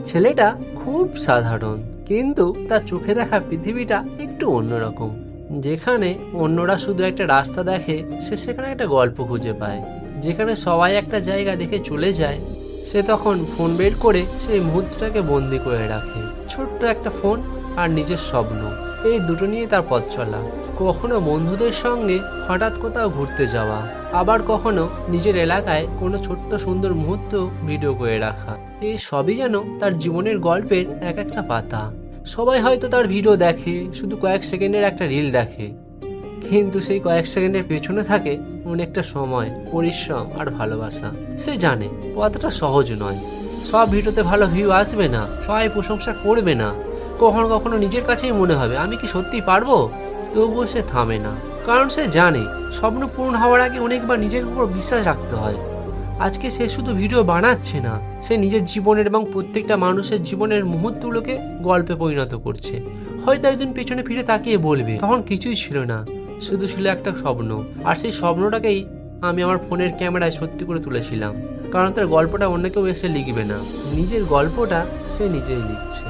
ছেলেটা খুব সাধারণ, কিন্তু তার চোখে দেখা পৃথিবীটা একটু অন্যরকম। যেখানে অন্যরা শুধু একটা রাস্তা দেখে, সে সেখানে একটা গল্প খুঁজে পায়। যেখানে সবাই একটা জায়গা দেখে চলে যায়, সে তখন ফোন বের করে সেই মুহূর্তটাকে বন্দি করে রাখে। ছোট্ট একটা ফোন আর নিজের স্বপ্ন, এই দুটো নিয়ে তার পথ চলা। কখনো বন্ধুদের সঙ্গে হঠাৎ কোথাও ঘুরতে যাওয়া, আবার কখনো নিজের এলাকায় কোনো ছোট্ট সুন্দর মুহূর্ত ভিডিও করে রাখা। এই সবই যেন তার জীবনের গল্পের এক একটা পাতা। সবাই হয়তো তার ভিডিও দেখে, শুধু কয়েক সেকেন্ডের একটা রিল দেখে, কিন্তু সেই কয়েক সেকেন্ডের পেছনে থাকে অনেকটা সময়, পরিশ্রম আর ভালোবাসা। সে জানে পথটা সহজ নয়, সব ভিডিওতে ভালো ভিউ আসবে না, সবাই প্রশংসা করবে না, কখনো কখনো নিজের কাছেই মনে হবে আমি কি সত্যি পারবো। তবুও সে থামে না, কারণ সে জানে স্বপ্ন পূরণ হওয়ার আগে অনেকবার নিজের উপর বিশ্বাস রাখতে হয়। আজকে সে শুধু ভিডিও বানাচ্ছে না, সে নিজের জীবনের এবং প্রত্যেকটা মানুষের জীবনের মুহূর্তগুলোকে গল্পে পরিণত করছে। হয়তো একদিন পেছনে ফিরে তাকিয়ে বলবে, তখন কিছুই ছিল না, শুধু ছিল একটা স্বপ্ন, আর সেই স্বপ্নটাকেই আমি আমার ফোনের ক্যামেরায় সত্যি করে তুলেছিলাম। কারণ তার গল্পটা অন্য কেউ এসে লিখবে না, নিজের গল্পটা সে নিজেই লিখছে।